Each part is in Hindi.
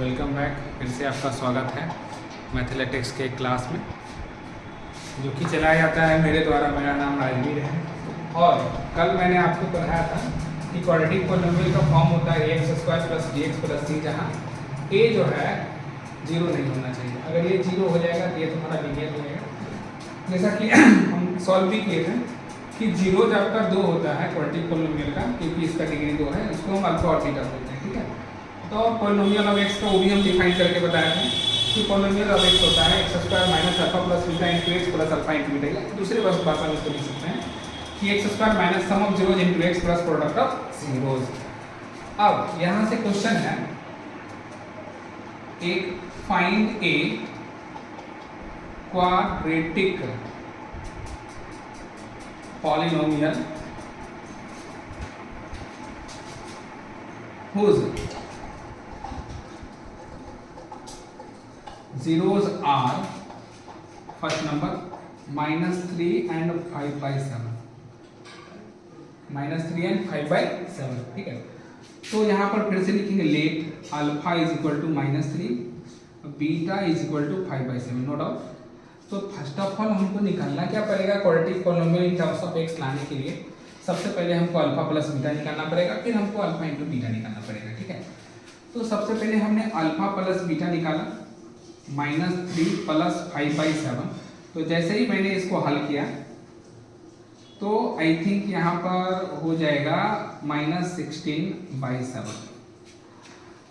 Welcome back. फिर से आपका स्वागत है मैथमेटिक्स के क्लास में, जो कि चलाया जाता है मेरे द्वारा। मेरा नाम राजवीर है और कल मैंने आपको पढ़ाया था कि क्वाड्रेटिक पॉलिनोमियल का फॉर्म होता है ax² + bx + c, जहाँ a जो है 0 नहीं होना चाहिए। अगर ये 0 हो जाएगा तो ये तुम्हारा लीनियर हो जाएगा। जैसा कि हम सॉल्व भी किए थे कि 0 जब का 2 होता है क्वाड्रेटिक पॉलिनोमियल का, क्योंकि इसका डिग्री 2 है, इसको हम अल्फा और बीटा बोलते हैं। ठीक है, तो पॉलिनोमियल ऑफ x का वो भी हम डिफाइन करके बताया था कि पॉलिनोमियल ऑफ x होता है x² - α + बीटा × x + α × बीटा। दूसरी भाषा में इसको लिख सकते हैं कि x² - sum of zeros × x plus product of zeros. अब यहाँ से क्वेश्चन है, एक find a quadratic polynomial whose zeros are first number -3 and 5/7, -3 and 5/7। ठीक है, तो यहाँ पर फिर से लिखेंगे let alpha is equal to -3, beta is equal to 5/7, no doubt. तो फर्स्ट ऑफ ऑल हमको निकालना क्या पड़ेगा quadratic polynomial in terms of x लाने के लिए। सबसे पहले हमको अल्फा प्लस बीटा निकालना पड़ेगा, फिर हमको अल्फा इंटू बीटा निकालना पड़ेगा। ठीक है, तो सबसे पहले हमने अल्फा प्लस बीटा निकाला, -3 + 5/7। तो जैसे ही मैंने इसको हल किया तो आई थिंक यहाँ पर हो जाएगा -16/7।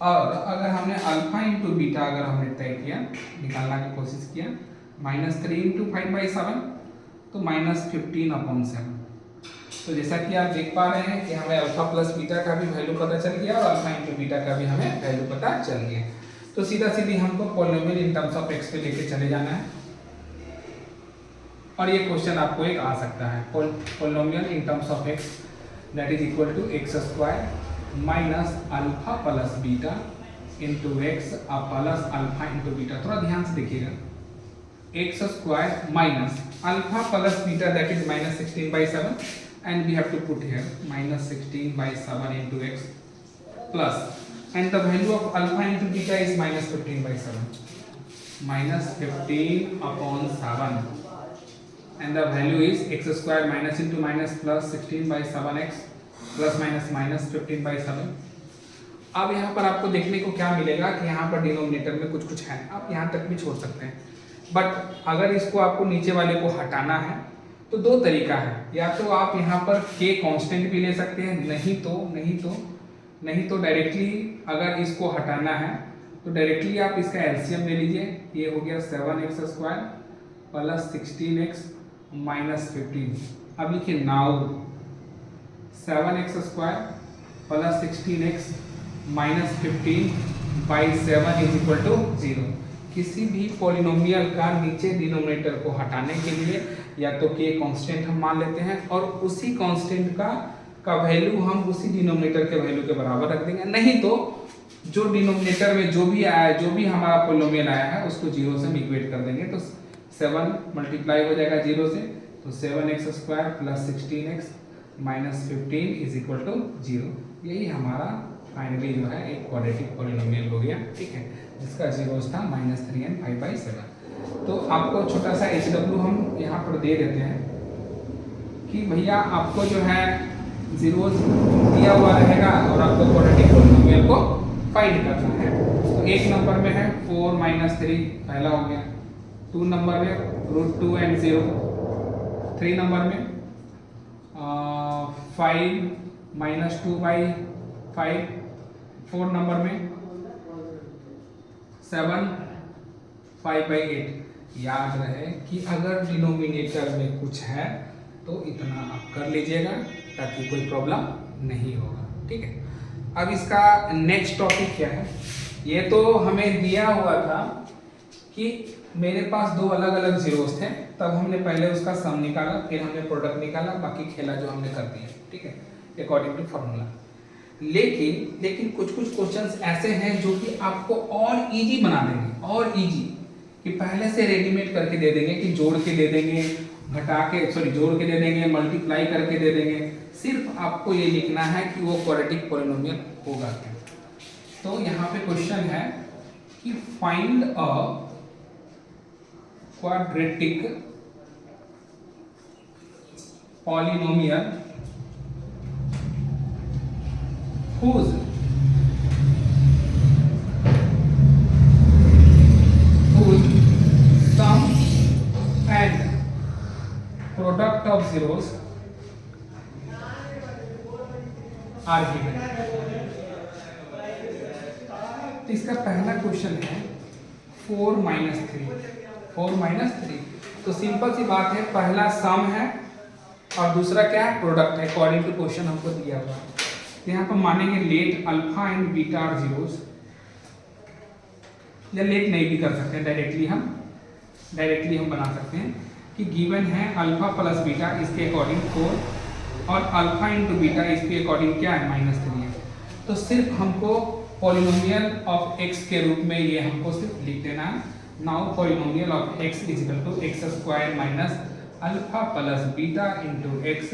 और अगर हमने अल्फा इंटू बीटा अगर हमने तय किया, निकालने की कोशिश किया, -3 × 5/7 तो -15/7। तो जैसा कि आप देख पा रहे हैं कि हमें अल्फा प्लस बीटा का भी वैल्यू पता चल गया और अल्फा इंटू बीटा का भी हमें वैल्यू पता चल गया। तो सीधा सीधी हमको polynomial in terms of x पे लेके चले जाना है। और ये क्वेश्चन आपको एक आ सकता है, polynomial in terms of x that is equal to x² - alpha plus beta into x plus alpha into beta. थोड़ा ध्यान से देखिएगा, x² - alpha plus beta that is -16/7 and we have to put here -16/7 into x plus, and the value of alpha into beta is -15/7, -15/7, and the value is x² minus into minus plus 16/7x plus minus -15/7। अब यहाँ पर आपको देखने को क्या मिलेगा कि यहाँ पर डिनोमिनेटर में कुछ है, आप यहाँ तक भी छोड़ सकते हैं। बट अगर इसको आपको नीचे वाले को हटाना है तो दो तरीका है, या तो आप यहाँ पर k कांस्टेंट भी ले सकते हैं, नहीं तो डायरेक्टली अगर इसको हटाना है तो डायरेक्टली आप इसका एलसीएम ले लीजिए। ये हो गया 7x² + 16x - 15। अब लिखिए now 7x² + 16x - 15/7 is equal to 0। किसी भी पॉलिनोमियल का नीचे डिनोमिनेटर को हटाने के लिए या तो k कांस्टेंट हम मान लेते हैं और उसी कांस्टेंट का वैल्यू हम उसी डिनोमिनेटर के वैल्यू के बराबर रख देंगे। नहीं तो जो डिनोमिनेटर में जो भी आया है, जो भी हमारा पॉलिनोमियल आया है, उसको 0 से इक्वेट कर देंगे। तो 7 मल्टीप्लाई हो जाएगा 0 से, तो 7x² + 16x - 15 is equal to 0। यही हमारा फाइनली जो है एक क्वाड्रेटिक पॉलिनोमियल हो गया। ठीक है, जिसका जीरोस था -3 and 5/7। तो आपको छोटा सा HW हम यहाँ पर दे देते हैं कि भैया आपको जो है जीरोस दिया हुआ रहेगा और आपको क्वाड्रेटिक पॉलिनोमियल को फाइंड करना है। तो एक नंबर में है 4 - 3, पहला हो गया। 2 नंबर में √2 and 0। 3 नंबर में 5 - 2/5। 4 नंबर में 7 5/8। याद रहे कि अगर डिनोमिनेटर में कुछ है तो इतना आप कर लीजिएगा ताकि कोई प्रॉब्लम नहीं होगा। ठीक है, अब इसका नेक्स्ट टॉपिक क्या है। ये तो हमें दिया हुआ था कि मेरे पास दो अलग अलग जीरोस थे, तब हमने पहले उसका सम निकाला, फिर हमने प्रोडक्ट निकाला, बाकी खेला जो हमने कर दिया। ठीक है, अकॉर्डिंग टू फॉर्मूला। लेकिन कुछ क्वेश्चंस ऐसे हैं जो कि आपको और इजी बना देंगे, और इजी कि पहले से रेडीमेड करके दे देंगे कि जोड़ के दे देंगे, जोड़ के दे देंगे, मल्टीप्लाई करके दे देंगे। सिर्फ आपको ये लिखना है कि वो क्वाड्रेटिक पॉलिनोमियल होगा क्या। तो यहाँ पे क्वेश्चन है कि find a quadratic polynomial whose sum and product of zeros are given। तो इसका पहला क्वेश्चन है 4 माइनस 3। तो सिंपल सी बात है, पहला सम है और दूसरा क्या है, प्रोडक्ट है। अकॉर्डिंग टू क्वेश्चन हमको दिया हुआ है। तो यहाँ पर मानेंगे let alpha and beta are zeros, या लेट नहीं भी कर सकते हैं, डायरेक्टली हम बना सकते हैं कि गिवन है अल्फा प्लस बीटा, इसके अकॉर्डिंग 4 और अल्फा इंटू बीटा इसके अकॉर्डिंग क्या है, -3 है। तो सिर्फ हमको पॉलिनोमियल ऑफ एक्स के रूप में ये हमको सिर्फ लिख देना है। Now polynomial of x is equal to x square minus alpha plus beta into x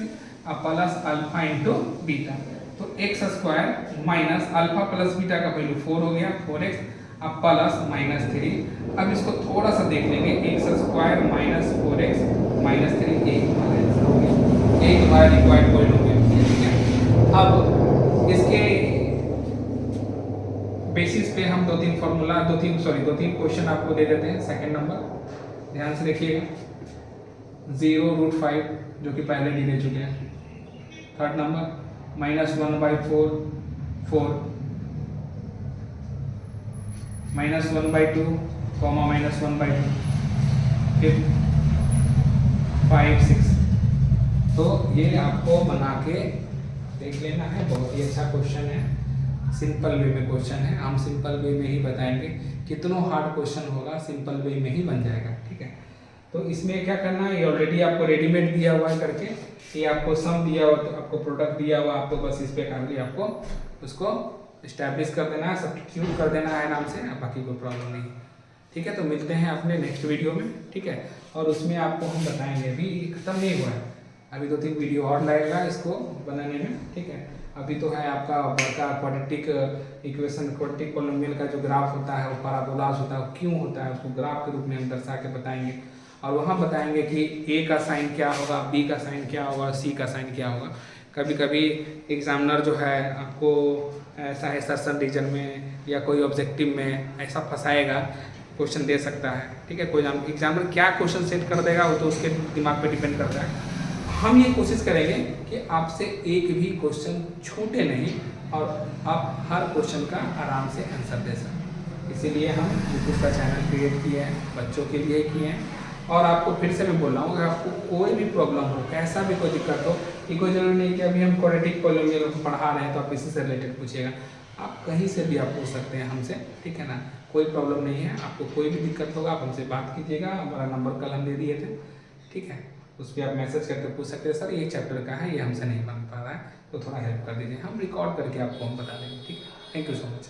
plus alpha into beta. तो x square minus alpha plus beta का वैल्यू 4 हो गया, 4x अब प्लस -3। अब इसको थोड़ा सा देख लेंगे, x square minus 4x minus 3 एक हमारा रिक्वायर्ड पॉलिनोमियल, ठीक है। अब इसके बेसिस पे हम दो तीन क्वेश्चन आपको दे देते हैं। सेकंड नंबर ध्यान से देखिएगा, 0√5 जो कि पहले भी दे चुके हैं। थर्ड नंबर -1/4 4 -1/2 -1/2 फिर 5 6। तो ये आपको बना के देख लेना है। बहुत ही अच्छा क्वेश्चन है, सिंपल वे में क्वेश्चन है। हम सिंपल वे में ही बताएंगे, कितना हार्ड क्वेश्चन होगा सिंपल वे में ही बन जाएगा, ठीक है। तो इसमें क्या करना है, ये ऑलरेडी आपको रेडीमेड दिया हुआ है करके, ये आपको सम दिया हुआ, तो आपको प्रोडक्ट दिया हुआ, आपको बस इस पे करके आपको उसको इस्टेब्लिश कर देना है, सब्स्टिट्यूट कर देना है नाम से, बाकी कोई प्रॉब्लम नहीं, ठीक है। तो मिलते हैं अपने नेक्स्ट वीडियो में, ठीक है। और उसमें आपको हम बताएंगे, अभी खत्म नहीं हुआ है, अभी 2-3 वीडियो और लगेगा इसको बनाने में, ठीक है। अभी तो है आपका बड़का क्वाड्रेटिक इक्वेशन, क्वाड्रेटिक पॉलिनोमियल का जो ग्राफ होता है वो पैराबोलास होता है, वो क्यों होता है उसको ग्राफ के रूप में हम दर्शा के बताएंगे। और वहाँ बताएंगे कि ए का साइन क्या होगा, बी का साइन क्या होगा, सी का साइन क्या होगा। कभी कभी एग्जामिनर जो है आपको ऐसा एसर्शन रीजन में या कोई ऑब्जेक्टिव में ऐसा फंसाएगा, क्वेश्चन दे सकता है, ठीक है। कोई एग्जामिनर क्या क्वेश्चन सेट कर देगा वो तो उसके दिमाग पे डिपेंड करता है। हम ये कोशिश करेंगे कि आपसे एक भी क्वेश्चन छूटे नहीं और आप हर क्वेश्चन का आराम से आंसर दे सकें। इसीलिए हम यूट्यूब का चैनल क्रिएट किए हैं, बच्चों के लिए किए हैं। और आपको फिर से मैं बोल रहा हूँ, अगर आपको कोई भी प्रॉब्लम हो, कैसा भी कोई दिक्कत हो, कि कोई जरूरी नहीं कि अभी हम क्वाड्रेटिक पॉलिनोमियल को पढ़ा रहे हैं तो आप इसी से रिलेटेड पूछिएगा, आप कहीं से भी आप पूछ सकते हैं हमसे, ठीक है ना, कोई प्रॉब्लम नहीं है। आपको कोई भी दिक्कत होगा आप हमसे बात कीजिएगा, हमारा नंबर कल हम दे दिए थे, ठीक है। उस पर आप मैसेज करके पूछ सकते हैं, सर ये चैप्टर का है, ये हमसे नहीं बन पा रहा है, तो थोड़ा हेल्प कर दीजिए, हम रिकॉर्ड करके आपको हम बता देंगे, ठीक है। Thank you so much.